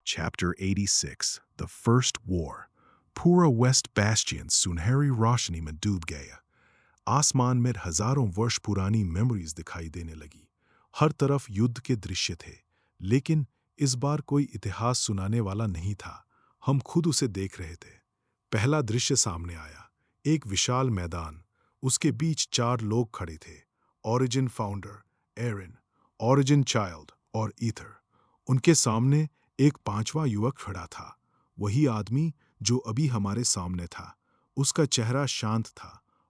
Chapter 86 The First War पूरा waste Bastian सुनहरी रोशनी में डूब गया। आसमान में हजारों वर्ष पुरानी मेमोरीज दिखाई देने लगी। हर तरफ युद्ध के दृश्य थे, लेकिन इस बार कोई इतिहास सुनाने वाला नहीं था। हम खुद उसे देख रहे थे। पहला दृश्य सामने आया। एक विशाल मैदान, उसके बीच 4 लोग खड़े थे। Origin Founder, Erin, Origin Child और ईथर। उनके सामने एक 5वां युवक खड़ा था, वही आदमी जो अभी हमारे सामने था। उसका चेहरा शांत था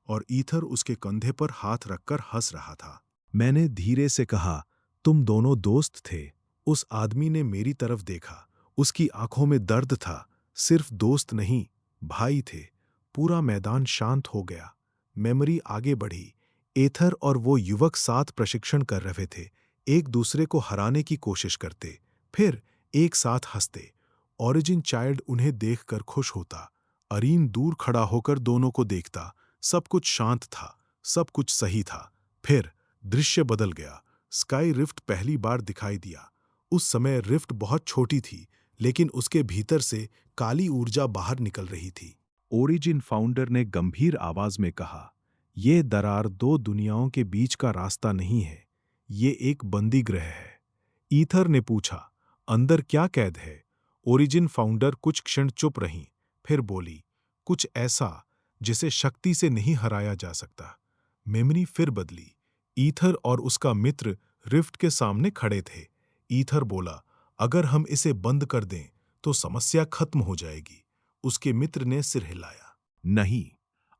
और ईथर उसके कंधे पर हाथ रखकर हंस रहा था। मैंने धीरे से कहा, तुम दोनों दोस्त थे। उस आदमी ने मेरी तरफ देखा। उसकी आंखों में दर्द था। सिर्फ दोस्त नहीं, भाई थे। पूरा मैदान शांत हो गया। मेमोरी आगे बढ़ी। ईथर और वो युवक साथ प्रशिक्षण कर रहे थे, एक दूसरे को हराने की कोशिश करते, फिर एक साथ हंसते। ओरिजिन चाइल्ड उन्हें देखकर खुश होता। अरीन दूर खड़ा होकर दोनों को देखता। सब कुछ शांत था, सब कुछ सही था। फिर दृश्य बदल गया। स्काई रिफ्ट पहली बार दिखाई दिया। उस समय रिफ्ट बहुत छोटी थी, लेकिन उसके भीतर से काली ऊर्जा बाहर निकल रही थी। ओरिजिन फाउंडर ने गंभीर आवाज में कहा, यह दरार 2 दुनियाओं के बीच का रास्ता नहीं है, ये एक बंदी गृह है। ईथर ने पूछा, अंदर क्या कैद है? ओरिजिन फाउंडर कुछ क्षण चुप रहीं, फिर बोली, कुछ ऐसा जिसे शक्ति से नहीं हराया जा सकता। मेमोरी फिर बदली। ईथर और उसका मित्र रिफ्ट के सामने खड़े थे। ईथर बोला, अगर हम इसे बंद कर दें तो समस्या खत्म हो जाएगी। उसके मित्र ने सिर हिलाया। नहीं,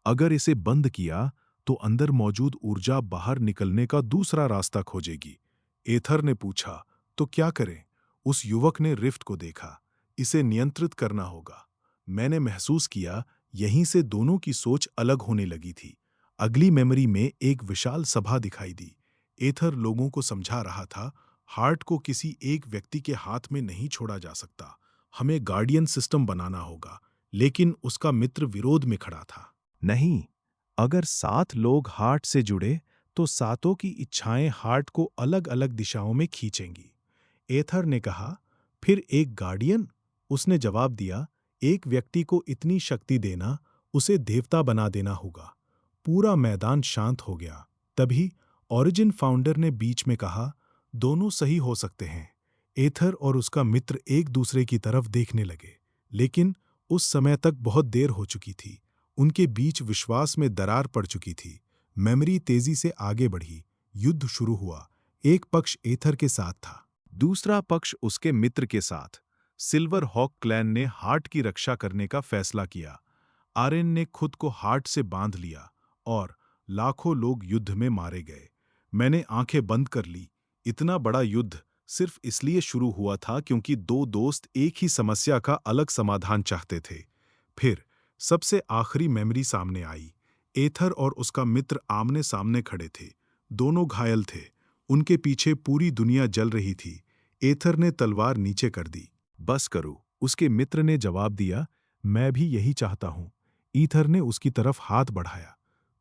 अगर इसे बंद किया तो अंदर मौजूद ऊर्जा बाहर निकलने का दूसरा रास्ता खोजेगी। ईथर ने पूछा, तो क्या करें? उस युवक ने रिफ्ट को देखा। इसे नियंत्रित करना होगा। मैंने महसूस किया, यहीं से दोनों की सोच अलग होने लगी थी। अगली मेमोरी में एक विशाल सभा दिखाई दी। ईथर लोगों को समझा रहा था, हार्ट को किसी एक व्यक्ति के हाथ में नहीं छोड़ा जा सकता। हमें गार्डियन सिस्टम बनाना होगा। लेकिन उसका मित्र विरोध में खड़ा था। नहीं, अगर 7 लोग हार्ट से जुड़े तो सातों की इच्छाएं हार्ट को अलग अलग दिशाओं में खींचेंगी। ईथर ने कहा, फिर एक गार्डियन? उसने जवाब दिया, एक व्यक्ति को इतनी शक्ति देना, उसे देवता बना देना होगा। पूरा मैदान शांत हो गया। तभी ओरिजिन फाउंडर ने बीच में कहा, दोनों सही हो सकते हैं। ईथर और उसका मित्र एक दूसरे की तरफ देखने लगे, लेकिन उस समय तक बहुत देर हो चुकी थी। उनके बीच विश्वास में दरार पड़ चुकी थी। मेमोरी तेजी से आगे बढ़ी। युद्ध शुरू हुआ। एक पक्ष ईथर के साथ था, दूसरा पक्ष उसके मित्र के साथ। सिल्वर हॉक क्लैन ने हार्ट की रक्षा करने का फैसला किया। आर्यन ने खुद को हार्ट से बांध लिया और लाखों लोग युद्ध में मारे गए। मैंने आंखें बंद कर ली। इतना बड़ा युद्ध सिर्फ इसलिए शुरू हुआ था क्योंकि 2 दोस्त एक ही समस्या का अलग समाधान चाहते थे। फिर सबसे आखिरी मेमोरी सामने आई। ईथर और उसका मित्र आमने सामने खड़े थे। दोनों घायल थे। उनके पीछे पूरी दुनिया जल रही थी। ईथर ने तलवार नीचे कर दी। बस करो, उसके मित्र ने जवाब दिया, मैं भी यही चाहता हूं। ईथर ने उसकी तरफ हाथ बढ़ाया,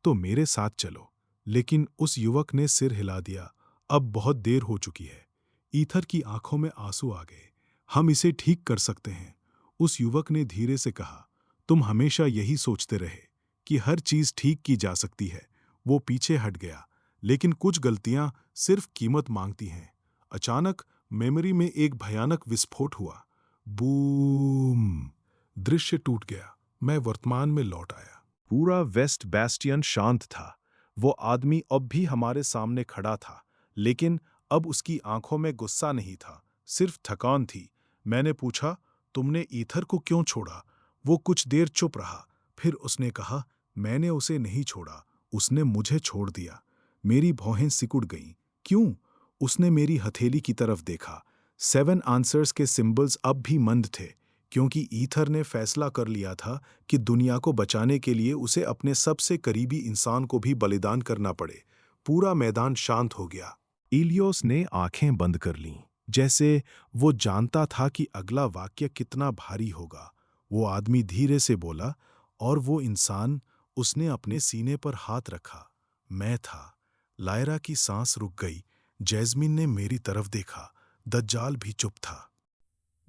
तो मेरे साथ चलो। लेकिन उस युवक ने सिर हिला दिया, अब बहुत देर हो चुकी है। ईथर की आंखों में आंसू आ गए। हम इसे ठीक कर सकते हैं, उस युवक ने धीरे से कहा। तुम हमेशा यही सोचते रहे कि हर चीज ठीक की जा सकती है। वो पीछे हट गया, लेकिन कुछ गलतियां सिर्फ कीमत मांगती हैं। अचानक मेमोरी में एक भयानक विस्फोट हुआ। बूम! दृश्य टूट गया। मैं वर्तमान में लौट आया। पूरा वेस्ट बैस्टियन शांत था। वो आदमी अब भी हमारे सामने खड़ा था, लेकिन अब उसकी आंखों में गुस्सा नहीं था, सिर्फ थकान थी। मैंने पूछा, तुमने ईथर को क्यों छोड़ा? वो कुछ देर चुप रहा, फिर उसने कहा, मैंने उसे नहीं छोड़ा, उसने मुझे छोड़ दिया। मेरी भौहें सिकुड़ गईं। क्यों? उसने मेरी हथेली की तरफ देखा। 7 आंसर्स के सिंबल्स अब भी मंद थे, क्योंकि ईथर ने फैसला कर लिया था कि दुनिया को बचाने के लिए उसे अपने सबसे करीबी इंसान को भी बलिदान करना पड़े। पूरा मैदान शांत हो गया। इलियोस ने आंखें बंद कर लीं, जैसे वो जानता था कि अगला वाक्य कितना भारी होगा। वो आदमी धीरे से बोला, और वो इंसान? उसने अपने सीने पर हाथ रखा। मैं था। लायरा की सांस रुक गई। जैस्मिन ने मेरी तरफ देखा। दज्जाल भी चुप था।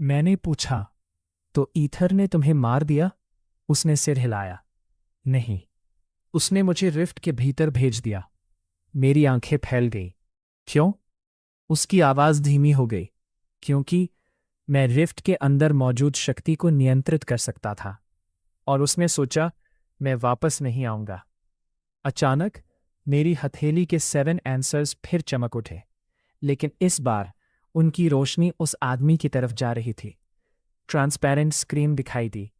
मैंने पूछा, तो ईथर ने तुम्हें मार दिया? उसने सिर हिलाया। नहीं, उसने मुझे रिफ्ट के भीतर भेज दिया। मेरी आंखें फैल गई। क्यों? उसकी आवाज धीमी हो गई। क्योंकि मैं रिफ्ट के अंदर मौजूद शक्ति को नियंत्रित कर सकता था। और उसने सोचा, मैं वापस नहीं आऊंगा। अचानक मेरी हथेली के 7 आंसर्स फिर चमक उठे, लेकिन इस बार उनकी रोशनी उस आदमी की तरफ जा रही थी। ट्रांसपेरेंट स्क्रीन दिखाई दी।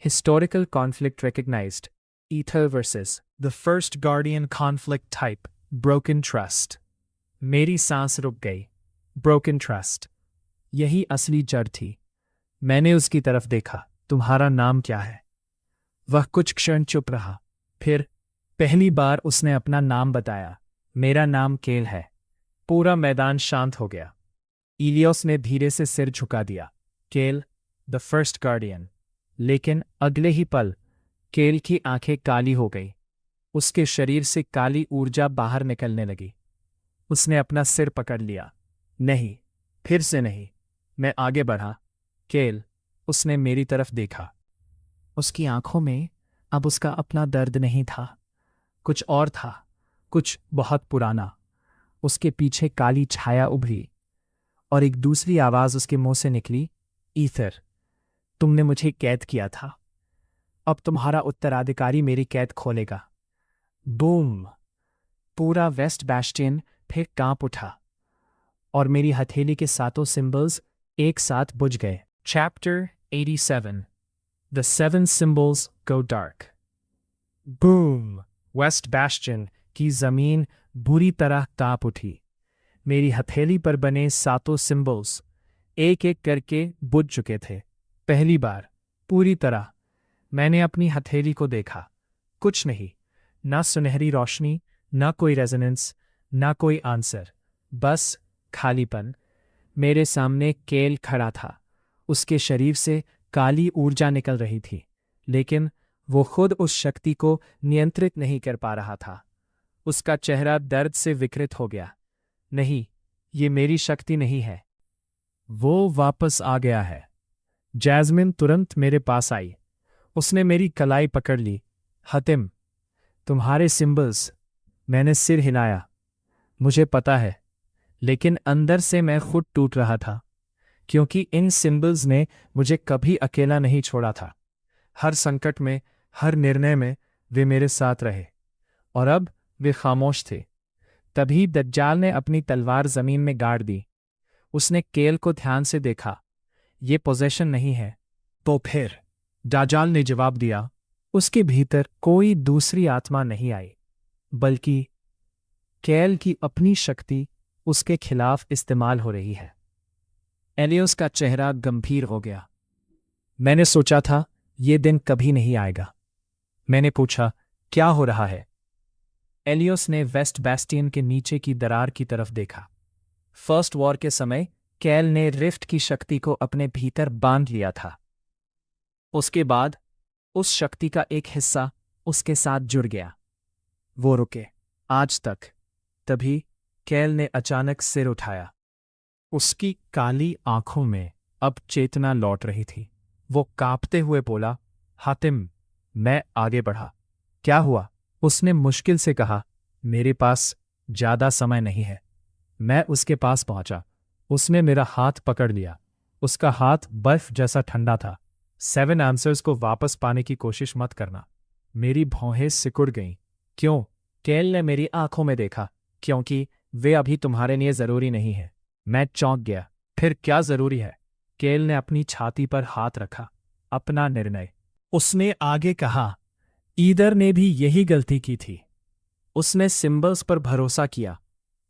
Historical conflict recognised. Ether versus the first guardian conflict type. Broken trust. मेरी सांस रुक गई। ब्रोकन ट्रस्ट, यही असली जड़ थी। मैंने उसकी तरफ देखा। तुम्हारा नाम क्या है? वह कुछ क्षण चुप रहा। फिर पहली बार उसने अपना नाम बताया। मेरा नाम केल है। पूरा मैदान शांत हो गया। इलियोस ने धीरे से सिर झुका दिया। केल, द फर्स्ट गार्डियन। लेकिन अगले ही पल केल की आंखें काली हो गई। उसके शरीर से काली ऊर्जा बाहर निकलने लगी। उसने अपना सिर पकड़ लिया। नहीं, फिर से नहीं। मैं आगे बढ़ा। केल, उसने मेरी तरफ देखा। उसकी आंखों में अब उसका अपना दर्द नहीं था। कुछ और था, कुछ बहुत पुराना। उसके पीछे काली छाया उभरी और एक दूसरी आवाज उसके मुंह से निकली। ईथर, तुमने मुझे कैद किया था। अब तुम्हारा उत्तराधिकारी मेरी कैद खोलेगा। बूम! पूरा वेस्ट बैस्टियन फिर कांप उठा और मेरी हथेली के सातों सिंबल्स एक साथ बुझ गए। Chapter 87। The 7 symbols go dark. Boom! West Bastion की जमीन बुरी तरह कांप उठी। मेरी हथेली पर बने सातों सिंबल्स एक एक करके बुझ चुके थे। पहली बार पूरी तरह। मैंने अपनी हथेली को देखा। कुछ नहीं, ना सुनहरी रोशनी, ना कोई रेजोनेंस, ना कोई आंसर, बस खालीपन। मेरे सामने केल खड़ा था। उसके शरीर से काली ऊर्जा निकल रही थी, लेकिन वो खुद उस शक्ति को नियंत्रित नहीं कर पा रहा था। उसका चेहरा दर्द से विकृत हो गया। नहीं, ये मेरी शक्ति नहीं है। वो वापस आ गया है। जैस्मिन तुरंत मेरे पास आई। उसने मेरी कलाई पकड़ ली। हतिम, तुम्हारे सिंबल्स। मैंने सिर हिलाया। मुझे पता है, लेकिन अंदर से मैं खुद टूट रहा था, क्योंकि इन सिंबल्स ने मुझे कभी अकेला नहीं छोड़ा था। हर संकट में, हर निर्णय में वे मेरे साथ रहे। और अब वे खामोश थे। तभी दज्जाल ने अपनी तलवार जमीन में गाड़ दी। उसने केल को ध्यान से देखा। ये पोजेशन नहीं है। तो फिर? दज्जाल ने जवाब दिया। उसके भीतर कोई दूसरी आत्मा नहीं आई, बल्कि केल की अपनी शक्ति उसके खिलाफ इस्तेमाल हो रही है। एलियोस का चेहरा गंभीर हो गया। मैंने सोचा था ये दिन कभी नहीं आएगा। मैंने पूछा, क्या हो रहा है? एलियोस ने वेस्ट बैस्टियन के नीचे की दरार की तरफ देखा। फर्स्ट वॉर के समय केल ने रिफ्ट की शक्ति को अपने भीतर बांध लिया था। उसके बाद उस शक्ति का एक हिस्सा उसके साथ जुड़ गया। वो रुके आज तक। तभी केल ने अचानक सिर उठाया। उसकी काली आंखों में अब चेतना लौट रही थी। वो कांपते हुए बोला, हातिम। मैं आगे बढ़ा। क्या हुआ? उसने मुश्किल से कहा। मेरे पास ज्यादा समय नहीं है। मैं उसके पास पहुंचा। उसने मेरा हाथ पकड़ लिया। उसका हाथ बर्फ जैसा ठंडा था। 7 आंसर्स को वापस पाने की कोशिश मत करना। मेरी भौहें सिकुड़ गईं। क्यों? केल ने मेरी आंखों में देखा। क्योंकि वे अभी तुम्हारे लिए जरूरी नहीं है। मैं चौंक गया। फिर क्या जरूरी है? केल ने अपनी छाती पर हाथ रखा। अपना निर्णय। उसने आगे कहा, ईदर ने भी यही गलती की थी। उसने सिंबल्स पर भरोसा किया,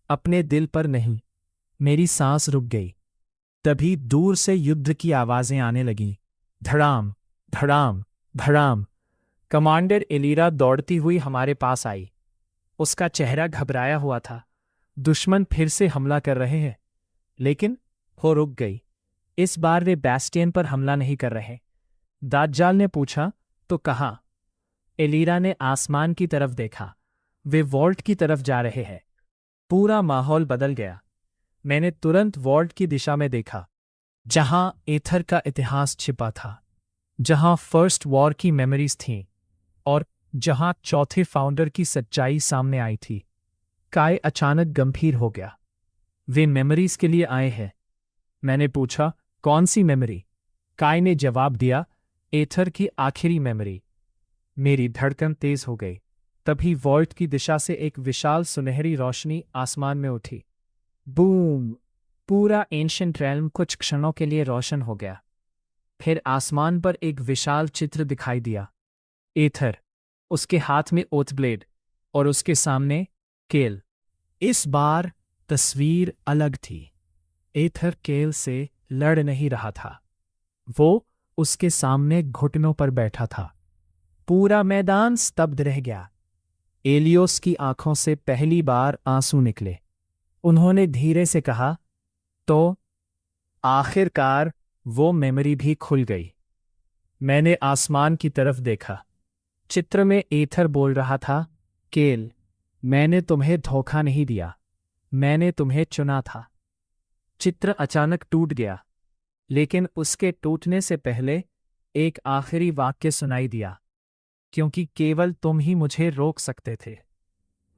अपने दिल पर नहीं। मेरी सांस रुक गई। तभी दूर से युद्ध की आवाजें आने लगीं। धड़ाम, धड़ाम, धड़ाम। कमांडर एलीरा दौड़ती हुई हमारे पास आई। उसका चेहरा घबराया हुआ था। दुश्मन फिर से हमला कर रहे हैं। लेकिन वो रुक गई। इस बार वे बैस्टियन पर हमला नहीं कर रहे। दज्जाल ने पूछा, तो कहाँ? एलीरा ने आसमान की तरफ देखा। वे वॉल्ट की तरफ जा रहे हैं। पूरा माहौल बदल गया। मैंने तुरंत वॉल्ट की दिशा में देखा। जहां एथर का इतिहास छिपा था, जहां फर्स्ट वॉर की मेमोरीज थीं और जहां चौथे फाउंडर की सच्चाई सामने आई थी। काय अचानक गंभीर हो गया। वे मेमोरीज के लिए आए हैं? मैंने पूछा, कौन सी मेमोरी? काय ने जवाब दिया, एथर की आखिरी मेमोरी। मेरी धड़कन तेज हो गई। तभी वॉल्ट की दिशा से एक विशाल सुनहरी रोशनी आसमान में उठी। बूम! पूरा एंशिएंट रेल्म कुछ क्षणों के लिए रोशन हो गया। फिर आसमान पर एक विशाल चित्र दिखाई दिया। एथर, उसके हाथ में ओथ ब्लेड, और उसके सामने केल। इस बार तस्वीर अलग थी। एथर केल से लड़ नहीं रहा था। वो उसके सामने घुटनों पर बैठा था। पूरा मैदान स्तब्ध रह गया। एलियोस की आंखों से पहली बार आंसू निकले। उन्होंने धीरे से कहा, तो आखिरकार वो मेमोरी भी खुल गई। मैंने आसमान की तरफ देखा। चित्र में एथर बोल रहा था, केल, मैंने तुम्हें धोखा नहीं दिया, मैंने तुम्हें चुना था। चित्र अचानक टूट गया, लेकिन उसके टूटने से पहले एक आखिरी वाक्य सुनाई दिया, क्योंकि केवल तुम ही मुझे रोक सकते थे।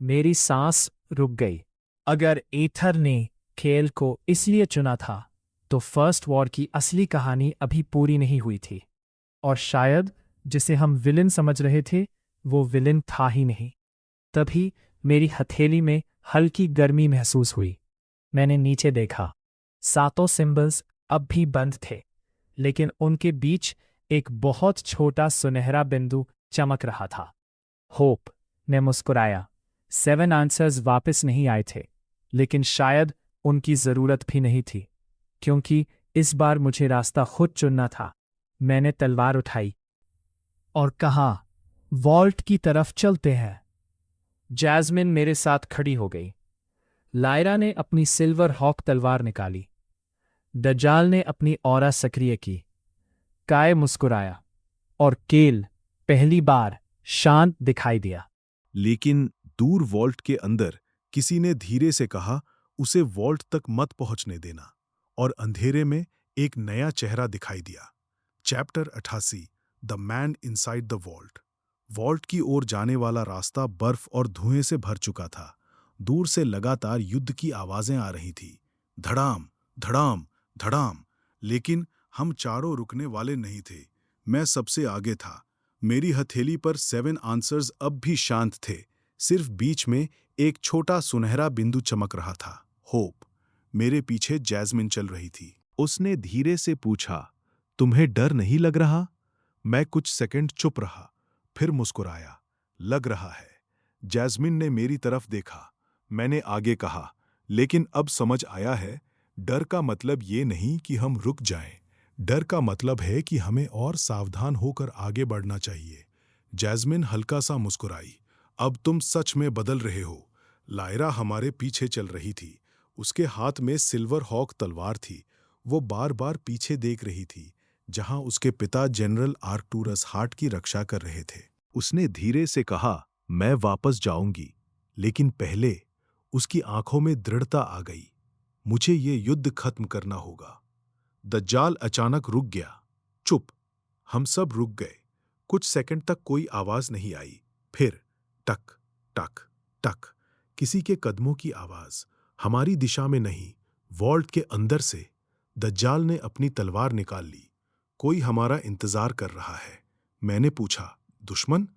मेरी सांस रुक गई। अगर एथर ने केल को इसलिए चुना था, तो फर्स्ट वॉर की असली कहानी अभी पूरी नहीं हुई थी। और शायद जिसे हम विलेन समझ रहे थे, वो विलेन था ही नहीं। तभी मेरी हथेली में हल्की गर्मी महसूस हुई। मैंने नीचे देखा। सातों सिंबल्स अब भी बंद थे, लेकिन उनके बीच एक बहुत छोटा सुनहरा बिंदु चमक रहा था। होप! मैं मुस्कुराया। 7 आंसर्स वापस नहीं आए थे, लेकिन शायद उनकी जरूरत भी नहीं थी, क्योंकि इस बार मुझे रास्ता खुद चुनना था। मैंने तलवार उठाई और कहा, वॉल्ट की तरफ चलते हैं। जैस्मिन मेरे साथ खड़ी हो गई। लायरा ने अपनी सिल्वर हॉक तलवार निकाली। दज्जाल ने अपनी ऑरा सक्रिय की। काय मुस्कुराया, और केल पहली बार शांत दिखाई दिया। लेकिन दूर वॉल्ट के अंदर किसी ने धीरे से कहा, उसे वॉल्ट तक मत पहुंचने देना। और अंधेरे में एक नया चेहरा दिखाई दिया। Chapter 88, the man inside the vault. Vault की ओर जाने वाला रास्ता बर्फ और धुएं से भर चुका था। दूर से लगातार युद्ध की आवाजें आ रही थी, धड़ाम धड़ाम धड़ाम। लेकिन हम चारों रुकने वाले नहीं थे। मैं सबसे आगे था। मेरी हथेली पर 7 आंसर्स अब भी शांत थे। सिर्फ बीच में एक छोटा सुनहरा बिंदु चमक रहा था, होप। मेरे पीछे जैस्मिन चल रही थी। उसने धीरे से पूछा, तुम्हें डर नहीं लग रहा? मैं कुछ सेकंड चुप रहा, फिर मुस्कुराया। लग रहा है। जैस्मिन ने मेरी तरफ देखा। मैंने आगे कहा, लेकिन अब समझ आया है, डर का मतलब ये नहीं कि हम रुक जाएं। डर का मतलब है कि हमें और सावधान होकर आगे बढ़ना चाहिए। जैस्मिन हल्का सा मुस्कुराई। अब तुम सच में बदल रहे हो। लायरा हमारे पीछे चल रही थी। उसके हाथ में सिल्वर हॉक तलवार थी। वो बार बार पीछे देख रही थी, जहां उसके पिता जनरल आर्कटूरस हार्ट की रक्षा कर रहे थे। उसने धीरे से कहा, मैं वापस जाऊंगी, लेकिन पहले। उसकी आंखों में दृढ़ता आ गई। मुझे ये युद्ध खत्म करना होगा। दज्जाल अचानक रुक गया। चुप। हम सब रुक गए। कुछ सेकंड तक कोई आवाज नहीं आई। फिर टक टक टक, किसी के कदमों की आवाज। हमारी दिशा में नहीं, वॉल्ट के अंदर से। दज्जाल ने अपनी तलवार निकाल ली। कोई हमारा इंतजार कर रहा है। मैंने पूछा, दुश्मन?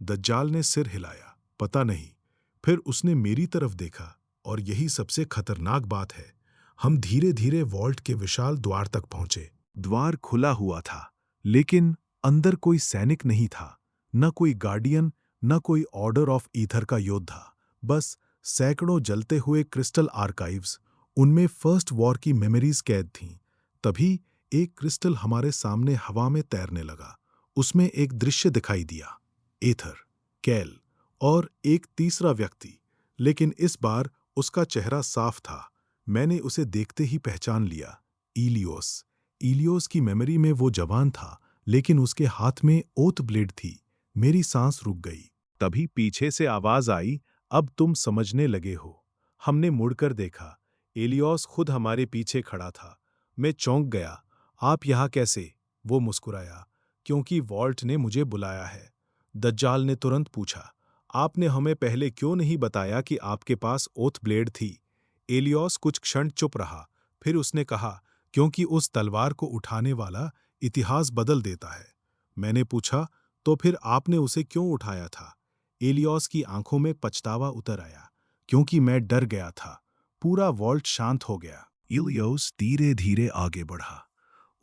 दज्जाल ने सिर हिलाया, पता नहीं। फिर उसने मेरी तरफ देखा, और यही सबसे खतरनाक बात है, हम धीरे धीरे वॉल्ट के विशाल द्वार तक पहुंचे। द्वार खुला हुआ था, लेकिन अंदर कोई सैनिक नहीं था, न कोई गार्डियन, न कोई ऑर्डर ऑफ ईथर का योद्धा। बस सैकड़ों जलते हुए क्रिस्टल आर्काइव्स। उनमें फर्स्ट वॉर की मेमोरीज कैद थीं। तभी एक क्रिस्टल हमारे सामने हवा में तैरने लगा। उसमें एक दृश्य दिखाई दिया, एथर, कैल और एक तीसरा व्यक्ति। लेकिन इस बार उसका चेहरा साफ था। मैंने उसे देखते ही पहचान लिया, इलियोस। इलियोस की मेमोरी में वो जवान था, लेकिन उसके हाथ में ओथ ब्लेड थी। मेरी सांस रुक गई। तभी पीछे से आवाज आई, अब तुम समझने लगे हो। हमने मुड़कर देखा। एलियोस खुद हमारे पीछे खड़ा था। मैं चौंक गया। आप यहाँ कैसे? वो मुस्कुराया। क्योंकि वॉल्ट ने मुझे बुलाया है। दज्जाल ने तुरंत पूछा, आपने हमें पहले क्यों नहीं बताया कि आपके पास ओथ ब्लेड थी? एलियोस कुछ क्षण चुप रहा, फिर उसने कहा, क्योंकि उस तलवार को उठाने वाला इतिहास बदल देता है। मैंने पूछा, तो फिर आपने उसे क्यों उठाया था? एलियोस की आंखों में पछतावा उतर आया, क्योंकि मैं डर गया था। पूरा वॉल्ट शांत हो गया। एलियोस धीरे धीरे आगे बढ़ा।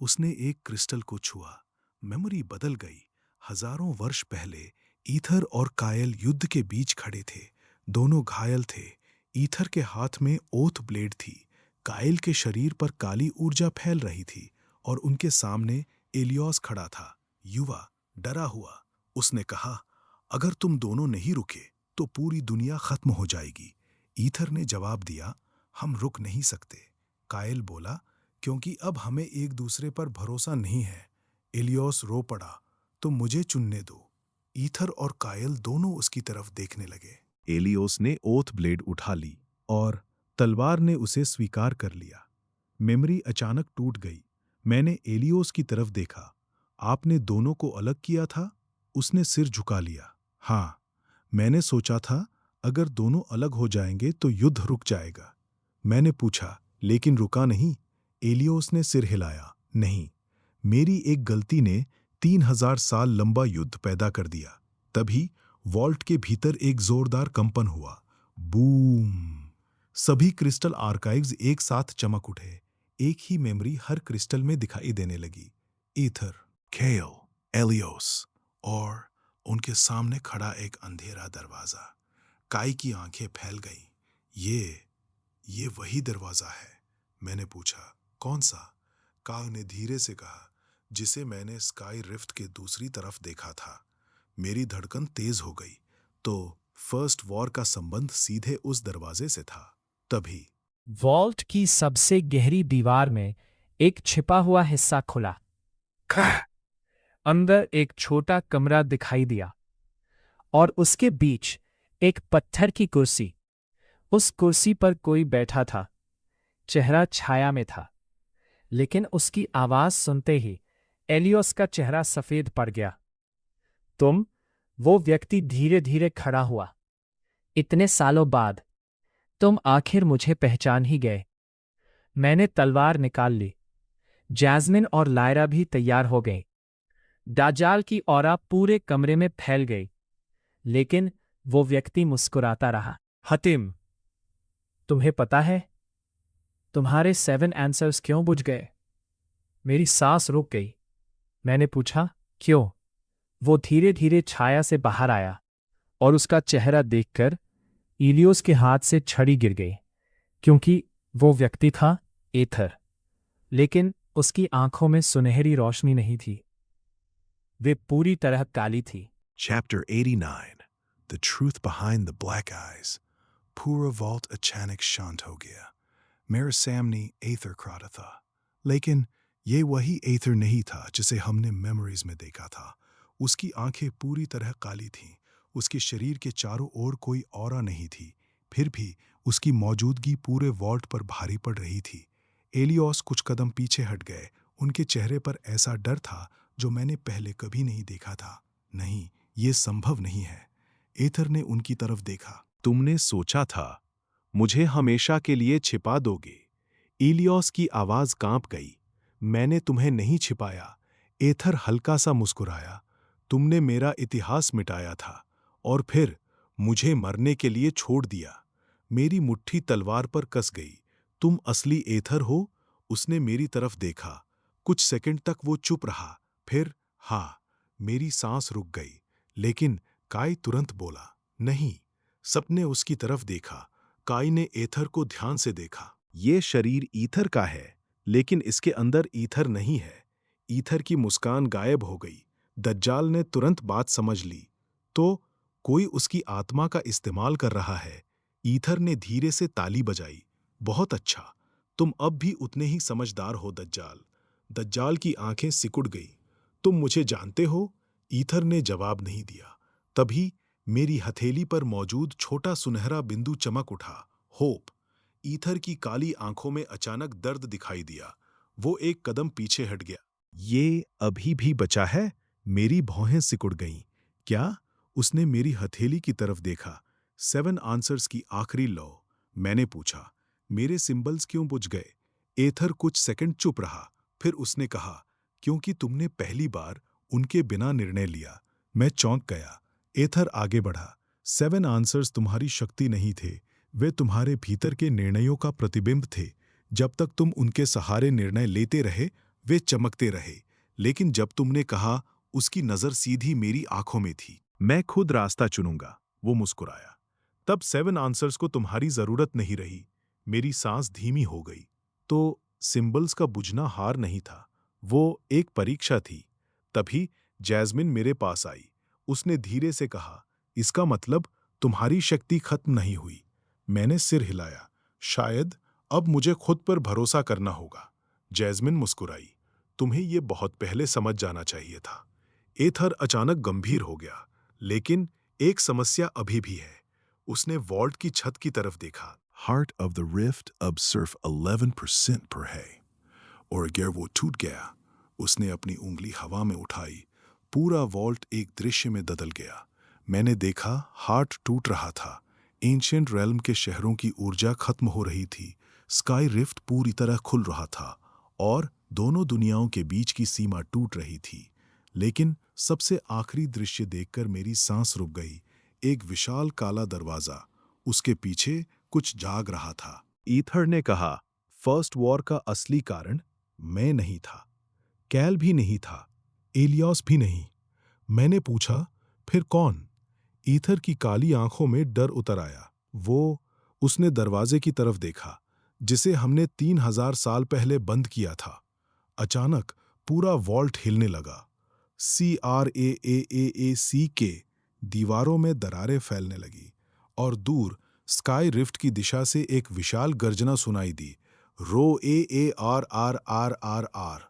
उसने एक क्रिस्टल को छुआ। मेमोरी बदल गई। हजारों वर्ष पहले ईथर और कायल युद्ध के बीच खड़े थे। दोनों घायल थे। ईथर के हाथ में ओथ ब्लेड थी। कायल के शरीर पर काली ऊर्जा फैल रही थी और उनके सामने एलियोस खड़ा था, युवा, डरा हुआ। उसने कहा, अगर तुम दोनों नहीं रुके तो पूरी दुनिया खत्म हो जाएगी। ईथर ने जवाब दिया, हम रुक नहीं सकते। कायल बोला, क्योंकि अब हमें एक दूसरे पर भरोसा नहीं है। एलियोस रो पड़ा, तो मुझे चुनने दो। ईथर और कायल दोनों उसकी तरफ देखने लगे। एलियोस ने ओथ ब्लेड उठा ली और तलवार ने उसे स्वीकार कर लिया। मेमोरी अचानक टूट गई। मैंने एलियोस की तरफ देखा। आपने दोनों को अलग किया था? उसने सिर झुका लिया। हाँ, मैंने सोचा था अगर दोनों अलग हो जाएंगे तो युद्ध रुक जाएगा। मैंने पूछा, लेकिन रुका नहीं? एलियोस ने सिर हिलाया, नहीं, मेरी एक गलती ने 3000 साल लंबा युद्ध पैदा कर दिया। तभी वॉल्ट के भीतर एक जोरदार कंपन हुआ। बूम! सभी क्रिस्टल आर्काइव्स एक साथ चमक उठे। एक ही मेमोरी हर क्रिस्टल में दिखाई देने लगी। ईथर, केल, एलियोस और उनके सामने खड़ा एक अंधेरा दरवाजा। काई की आंखें फैल गईं। ये वही दरवाजा है? मैंने पूछा, कौन सा? काग ने धीरे से कहा, जिसे मैंने स्काई रिफ्ट के दूसरी तरफ देखा था। मेरी धड़कन तेज हो गई। तो फर्स्ट वॉर का संबंध सीधे उस दरवाजे से था। तभी वॉल्ट की सबसे गहरी दीवार में एक छिपा हुआ हिस्सा खुला। अंदर एक छोटा कमरा दिखाई दिया और उसके बीच एक पत्थर की कुर्सी। उस कुर्सी पर कोई बैठा था। चेहरा छाया में था, लेकिन उसकी आवाज सुनते ही एलियोस का चेहरा सफेद पड़ गया। तुम? वो व्यक्ति धीरे धीरे खड़ा हुआ। इतने सालों बाद तुम आखिर मुझे पहचान ही गए। मैंने तलवार निकाल ली। जैस्मिन और लायरा भी तैयार हो गई। दाजाल की औरा पूरे कमरे में फैल गई, लेकिन वो व्यक्ति मुस्कुराता रहा। हतिम, तुम्हें पता है तुम्हारे 7 आंसर्स क्यों बुझ गए? मेरी सांस रुक गई। मैंने पूछा, क्यों? वो धीरे धीरे छाया से बाहर आया और उसका चेहरा देखकर इलियोस के हाथ से छड़ी गिर गई, क्योंकि वो व्यक्ति था एथर, लेकिन उसकी आंखों में सुनहरी रोशनी नहीं थी। वे पूरी तरह काली थी। Chapter 89 The Truth Behind the Black Eyes पूरा वॉल्ट अचानक शांत हो गया। मेरे सामने एथर खड़ा था, लेकिन ये वही एथर नहीं था जिसे हमने मेमोरीज में देखा था। उसकी आंखें पूरी तरह काली थीं। उसके शरीर के चारों ओर कोई ऑरा नहीं थी। फिर भी उसकी मौजूदगी पूरे वॉल्ट पर भारी पड़ रही थी। एलियोस कुछ कदम पीछे हट गए। उनके चेहरे पर ऐसा डर था जो मैंने पहले कभी नहीं देखा था। नहीं, ये संभव नहीं है। एथर ने उनकी तरफ देखा। तुमने सोचा था मुझे हमेशा के लिए छिपा दोगे? इलियोस की आवाज कांप गई। मैंने तुम्हें नहीं छिपाया। एथर हल्का सा मुस्कुराया। तुमने मेरा इतिहास मिटाया था और फिर मुझे मरने के लिए छोड़ दिया। मेरी मुट्ठी तलवार पर कस गई। तुम असली एथर हो? उसने मेरी तरफ देखा। कुछ सेकंड तक वो चुप रहा। फिर हाँ, मेरी सांस रुक गई। लेकिन काई तुरंत बोला, नहीं। सबने उसकी तरफ देखा। काई ने एथर को ध्यान से देखा। ये शरीर ईथर का है, लेकिन इसके अंदर ईथर नहीं है। ईथर की मुस्कान गायब हो गई। दज्जाल ने तुरंत बात समझ ली। तो कोई उसकी आत्मा का इस्तेमाल कर रहा है। ईथर ने धीरे से ताली बजाई। बहुत अच्छा, तुम अब भी उतने ही समझदार हो दज्जाल। दज्जाल की आंखें सिकुड़ गई। तुम मुझे जानते हो? ईथर ने जवाब नहीं दिया। तभी मेरी हथेली पर मौजूद छोटा सुनहरा बिंदु चमक उठा। होप। ईथर की काली आंखों में अचानक दर्द दिखाई दिया। वो एक कदम पीछे हट गया। ये अभी भी बचा है? मेरी भौहें सिकुड़ गईं। क्या? उसने मेरी हथेली की तरफ देखा। 7 आंसर्स की आखिरी लौ। मैंने पूछा, मेरे सिंबल्स क्यों बुझ गए? एथर कुछ सेकंड चुप रहा, फिर उसने कहा, क्योंकि तुमने पहली बार उनके बिना निर्णय लिया। मैं चौंक गया। एथर आगे बढ़ा। 7 आंसर्स तुम्हारी शक्ति नहीं थे, वे तुम्हारे भीतर के निर्णयों का प्रतिबिंब थे। जब तक तुम उनके सहारे निर्णय लेते रहे, वे चमकते रहे। लेकिन जब तुमने कहा, उसकी नजर सीधी मेरी आंखों में थी। मैं खुद रास्ता चुनूंगा। वो मुस्कुराया। तब 7 आंसर्स को तुम्हारी जरूरत नहीं रही। मेरी सांस धीमी हो गई। तो सिंबल्स का बुझना हार नहीं था, वो एक परीक्षा थी। तभी जैस्मिन मेरे पास आई। उसने धीरे से कहा, इसका मतलब तुम्हारी शक्ति खत्म नहीं हुई। मैंने सिर हिलाया। शायद अब मुझे खुद पर भरोसा करना होगा। जैस्मिन मुस्कुराई। तुम्हें ये बहुत पहले समझ जाना चाहिए था। एथर अचानक गंभीर हो गया। लेकिन एक समस्या अभी भी है। उसने वॉल्ट की छत की तरफ देखा। हार्ट ऑफ द रिफ्ट अब सिर्फ 11% पर है। और अगर वो टूट गया। उसने अपनी उंगली हवा में उठाई। पूरा वॉल्ट एक दृश्य में बदल गया। मैंने देखा, हार्ट टूट रहा था। एंशिएंट रेल्म के शहरों की ऊर्जा खत्म हो रही थी। स्काई रिफ्ट पूरी तरह खुल रहा था और दोनों दुनियाओं के बीच की सीमा टूट रही थी। लेकिन सबसे आखिरी दृश्य देखकर मेरी सांस रुक गई। एक विशाल काला दरवाजा, उसके पीछे कुछ जाग रहा था। ईथर ने कहा, फर्स्ट वॉर का असली कारण मैं नहीं था, कैल भी नहीं था, एलियस भी नहीं। मैंने पूछा, फिर कौन? ईथर की काली आंखों में डर उतर आया। उसने दरवाजे की तरफ देखा, जिसे हमने 3000 साल पहले बंद किया था। अचानक पूरा वॉल्ट हिलने लगा। CRAAAAC के दीवारों में दरारें फैलने लगी और दूर स्काई रिफ्ट की दिशा से एक विशाल गर्जना सुनाई दी। रो AARRRRR।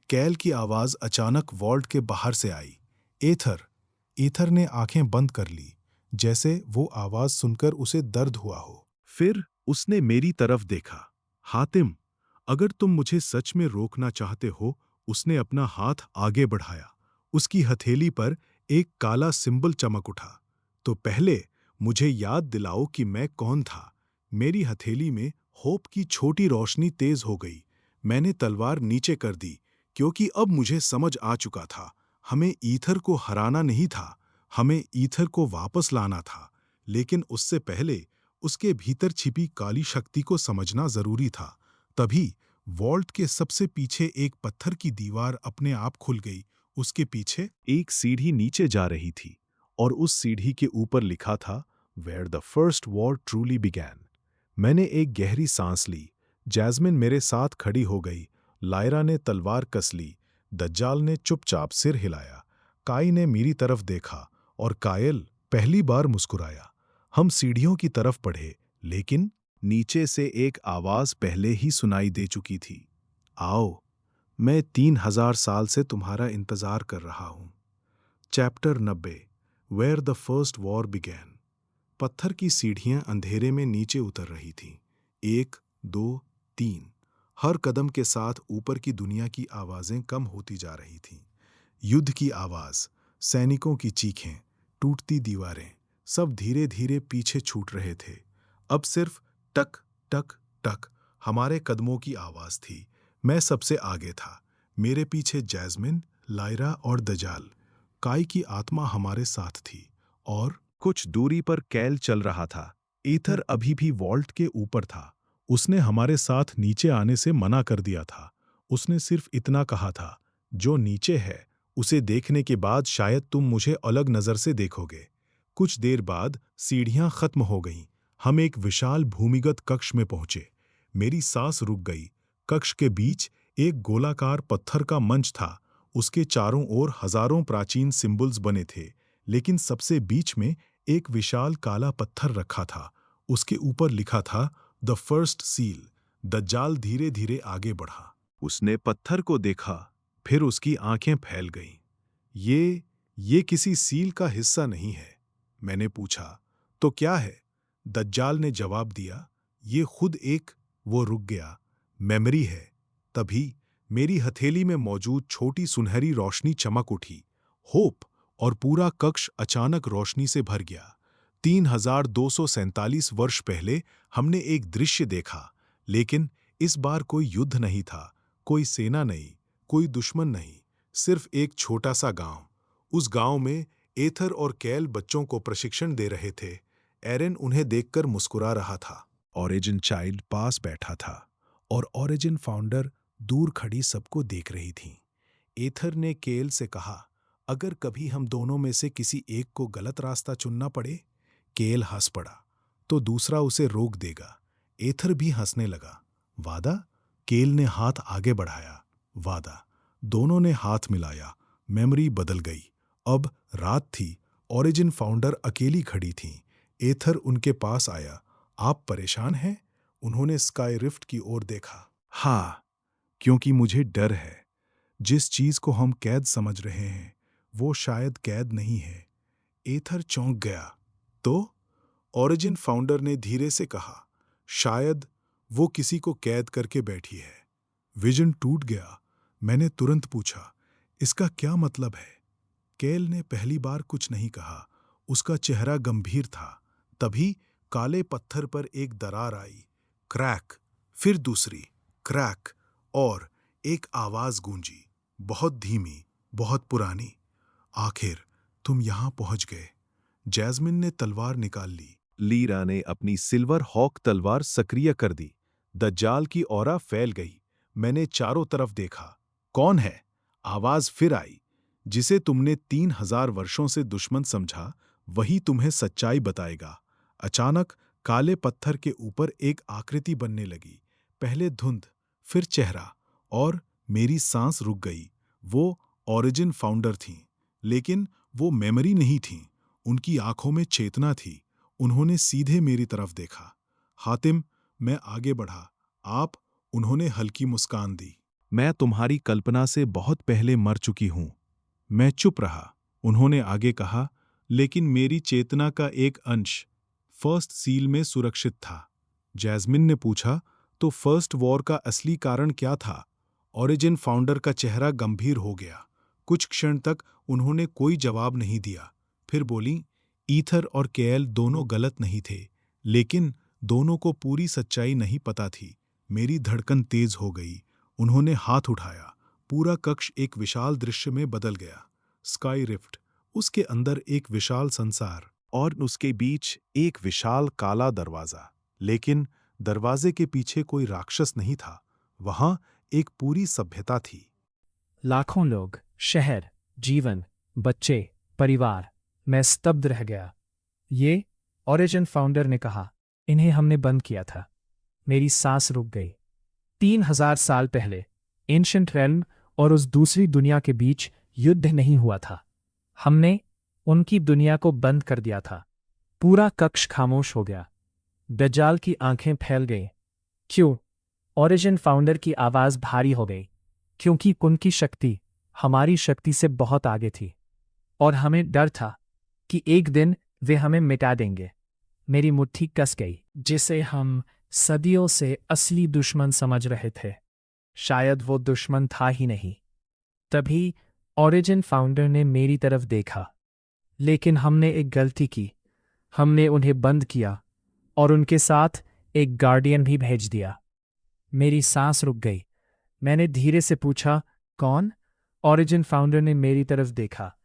कैल की आवाज अचानक वॉल्ट के बाहर से आई। एथर। ईथर ने आंखें बंद कर ली, जैसे वो आवाज सुनकर उसे दर्द हुआ हो। फिर उसने मेरी तरफ देखा। हातिम, अगर तुम मुझे सच में रोकना चाहते हो। उसने अपना हाथ आगे बढ़ाया। उसकी हथेली पर एक काला सिंबल चमक उठा। तो पहले मुझे याद दिलाओ कि मैं कौन था। मेरी हथेली में होप की छोटी रोशनी तेज हो गई। मैंने तलवार नीचे कर दी, क्योंकि अब मुझे समझ आ चुका था, हमें ईथर को हराना नहीं था, हमें ईथर को वापस लाना था। लेकिन उससे पहले उसके भीतर छिपी काली शक्ति को समझना जरूरी था। तभी वॉल्ट के सबसे पीछे एक पत्थर की दीवार अपने आप खुल गई। उसके पीछे एक सीढ़ी नीचे जा रही थी और उस सीढ़ी के ऊपर लिखा था, where the first war truly began. मैंने एक गहरी सांस ली। जैस्मिन मेरे साथ खड़ी हो गई। लायरा ने तलवार कस ली। दज्जाल ने चुपचाप सिर हिलाया। काई ने मेरी तरफ देखा और कायल पहली बार मुस्कुराया। हम सीढ़ियों की तरफ बढ़े, लेकिन नीचे से एक आवाज पहले ही सुनाई दे चुकी थी। आओ, मैं 3000 साल से तुम्हारा इंतजार कर रहा हूं। Chapter 90, where the first war began. पत्थर की सीढ़ियां अंधेरे में नीचे उतर रही थीं। 1, 2, 3। हर कदम के साथ ऊपर की दुनिया की आवाजें कम होती जा रही थीं। युद्ध की आवाज, सैनिकों की चीखें, टूटती दीवारें, सब धीरे धीरे पीछे छूट रहे थे। अब सिर्फ टक टक टक हमारे कदमों की आवाज थी। मैं सबसे आगे था। मेरे पीछे जैस्मिन, लायरा और दजाल। काई की आत्मा हमारे साथ थी और कुछ दूरी पर कैल चल रहा था। ईथर अभी भी वॉल्ट के ऊपर था। उसने हमारे साथ नीचे आने से मना कर दिया था। उसने सिर्फ इतना कहा था, जो नीचे है उसे देखने के बाद शायद तुम मुझे अलग नजर से देखोगे। कुछ देर बाद सीढ़ियां खत्म हो गईं। हम एक विशाल भूमिगत कक्ष में पहुंचे। मेरी सांस रुक गई। कक्ष के बीच एक गोलाकार पत्थर का मंच था। उसके चारों ओर हजारों प्राचीन सिंबल्स बने थे, लेकिन सबसे बीच में एक विशाल काला पत्थर रखा था। उसके ऊपर लिखा था, द फर्स्ट सील। दज्जाल धीरे धीरे आगे बढ़ा। उसने पत्थर को देखा, फिर उसकी आंखें फैल गईं। ये किसी सील का हिस्सा नहीं है। मैंने पूछा, तो क्या है? दज्जाल ने जवाब दिया, ये खुद एक। वो रुक गया। मेमोरी है। तभी मेरी हथेली में मौजूद छोटी सुनहरी रोशनी चमक उठी। होप, और पूरा कक्ष अचानक रोशनी से भर गया। 3247 वर्ष पहले हमने एक दृश्य देखा, लेकिन इस बार कोई युद्ध नहीं था, कोई सेना नहीं, कोई दुश्मन नहीं, सिर्फ एक छोटा सा गांव। उस गांव में एथर और कैल बच्चों को प्रशिक्षण दे रहे थे। एरन उन्हें देखकर मुस्कुरा रहा था। ओरिजिन चाइल्ड पास बैठा था और ओरिजिन फाउंडर दूर खड़ी सबको देख रही थी। एथर ने केल से कहा, अगर कभी हम दोनों में से किसी एक को गलत रास्ता चुनना पड़े? केल हंस पड़ा, तो दूसरा उसे रोक देगा। एथर भी हंसने लगा। वादा? केल ने हाथ आगे बढ़ाया। वादा। दोनों ने हाथ मिलाया। मेमोरी बदल गई। अब रात थी। ओरिजिन फाउंडर अकेली खड़ी थीं। एथर उनके पास आया। आप परेशान हैं? उन्होंने स्काई रिफ्ट की ओर देखा। हाँ, क्योंकि मुझे डर है। जिस चीज को हम कैद समझ रहे हैं, वो शायद कैद नहीं है। एथर चौंक गया। तो? ओरिजिन फाउंडर ने धीरे से कहा, शायद वो किसी को कैद करके बैठी है। विजन टूट गया। मैंने तुरंत पूछा, इसका क्या मतलब है? केल ने पहली बार कुछ नहीं कहा। उसका चेहरा गंभीर था। तभी काले पत्थर पर एक दरार आई। क्रैक, फिर दूसरी क्रैक, और एक आवाज गूंजी, बहुत धीमी, बहुत पुरानी। आखिर तुम यहां पहुंच गए। जैस्मिन ने तलवार निकाल ली। लीरा ने अपनी सिल्वर हॉक तलवार सक्रिय कर दी। दज्जाल की ऑरा फैल गई। मैंने चारों तरफ देखा। कौन है? आवाज फिर आई। जिसे तुमने 3000 वर्षों से दुश्मन समझा, वही तुम्हें सच्चाई बताएगा। अचानक काले पत्थर के ऊपर एक आकृति बनने लगी। पहले धुंध, फिर चेहरा, और मेरी सांस रुक गई। वो ओरिजिन फाउंडर थीं, लेकिन वो मेमोरी नहीं थीं। उनकी आंखों में चेतना थी। उन्होंने सीधे मेरी तरफ देखा। हातिम, मैं आगे बढ़ा। आप? उन्होंने हल्की मुस्कान दी। मैं तुम्हारी कल्पना से बहुत पहले मर चुकी हूं। मैं चुप रहा। उन्होंने आगे कहा, लेकिन मेरी चेतना का एक अंश फर्स्ट सील में सुरक्षित था। जैस्मिन ने पूछा, तो फर्स्ट वॉर का असली कारण क्या था? ओरिजिन फाउंडर का चेहरा गंभीर हो गया। कुछ क्षण तक उन्होंने कोई जवाब नहीं दिया। फिर बोली, ईथर और केएल दोनों गलत नहीं थे, लेकिन दोनों को पूरी सच्चाई नहीं पता थी। मेरी धड़कन तेज हो गई। उन्होंने हाथ उठाया। पूरा कक्ष एक विशाल दृश्य में बदल गया। स्काई रिफ्ट, उसके अंदर एक विशाल संसार, और उसके बीच एक विशाल काला दरवाजा। लेकिन दरवाजे के पीछे कोई राक्षस नहीं था। वहां एक पूरी सभ्यता थी। लाखों लोग, शहर, जीवन, बच्चे, परिवार। मैं स्तब्ध रह गया। ये, ओरिजिन फाउंडर ने कहा, इन्हें हमने बंद किया था। मेरी सांस रुक गई। 3000 साल पहले एंशिएंट रेल्म और उस दूसरी दुनिया के बीच युद्ध नहीं हुआ था। हमने उनकी दुनिया को बंद कर दिया था। पूरा कक्ष खामोश हो गया। दज्जाल की आंखें फैल गईं। क्यों? ओरिजिन फाउंडर की आवाज भारी हो गई। क्योंकि उनकी शक्ति हमारी शक्ति से बहुत आगे थी, और हमें डर था कि एक दिन वे हमें मिटा देंगे। मेरी मुट्ठी कस गई। जिसे हम सदियों से असली दुश्मन समझ रहे थे, शायद वो दुश्मन था ही नहीं। तभी ओरिजिन फाउंडर ने मेरी तरफ देखा। लेकिन हमने एक गलती की। हमने उन्हें बंद किया, और उनके साथ एक गार्डियन भी भेज दिया। मेरी सांस रुक गई। मैंने धीरे से पूछा, कौन? ओरिजिन फाउंडर ने मेरी तरफ देखा,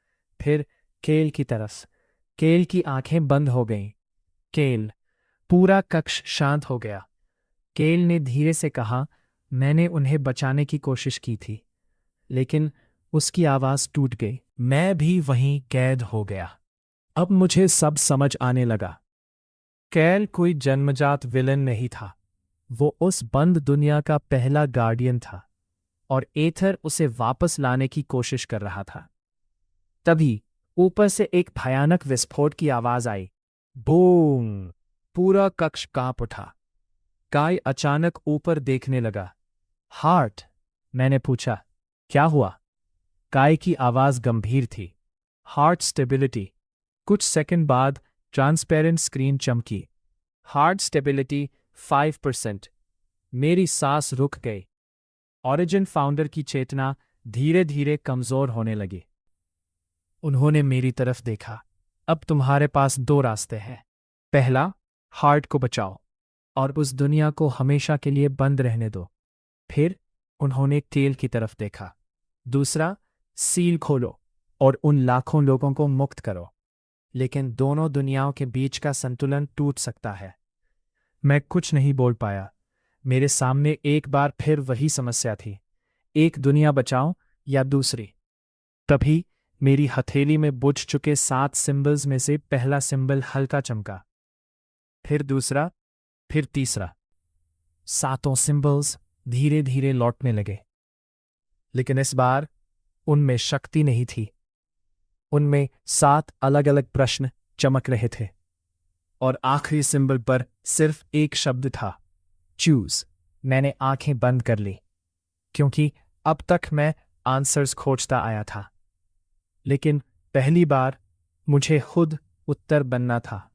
फिर केल की तरफ। केल की आंखें बंद हो गईं। केल। पूरा कक्ष शांत हो गया। केल ने धीरे से कहा, मैंने उन्हें बचाने की कोशिश की थी, लेकिन उसकी आवाज टूट गई। मैं भी वहीं कैद हो गया। अब मुझे सब समझ आने लगा। केल कोई जन्मजात विलन नहीं था। वो उस बंद दुनिया का पहला गार्डियन था, और एथर उसे वापस लाने की कोशिश कर रहा था। तभी ऊपर से एक भयानक विस्फोट की आवाज आई। बूम! पूरा कक्ष कांप उठा। काय अचानक ऊपर देखने लगा। हार्ट? मैंने पूछा, क्या हुआ? काय की आवाज गंभीर थी। Heart stability. कुछ सेकंड बाद ट्रांसपेरेंट स्क्रीन चमकी। Heart stability 5%। मेरी सांस रुक गई। ओरिजिन फाउंडर की चेतना धीरे धीरे कमजोर होने लगी। उन्होंने मेरी तरफ देखा। अब तुम्हारे पास दो रास्ते हैं। पहला, हार्ट को बचाओ और उस दुनिया को हमेशा के लिए बंद रहने दो। फिर उन्होंने टेल की तरफ देखा। दूसरा, सील खोलो और उन लाखों लोगों को मुक्त करो। लेकिन दोनों दुनियाओं के बीच का संतुलन टूट सकता है। मैं कुछ नहीं बोल पाया। मेरे सामने एक बार फिर वही समस्या थी, एक दुनिया बचाओ या दूसरी। तभी मेरी हथेली में बुझ चुके 7 सिंबल्स में से पहला सिंबल हल्का चमका, फिर दूसरा, फिर तीसरा। 7 सिंबल्स धीरे धीरे लौटने लगे, लेकिन इस बार उनमें शक्ति नहीं थी। उनमें 7 अलग अलग प्रश्न चमक रहे थे और आखिरी सिंबल पर सिर्फ एक शब्द था, चूज। मैंने आंखें बंद कर ली, क्योंकि अब तक मैं आंसर्स खोजता आया था, लेकिन पहली बार मुझे खुद उत्तर बनना था।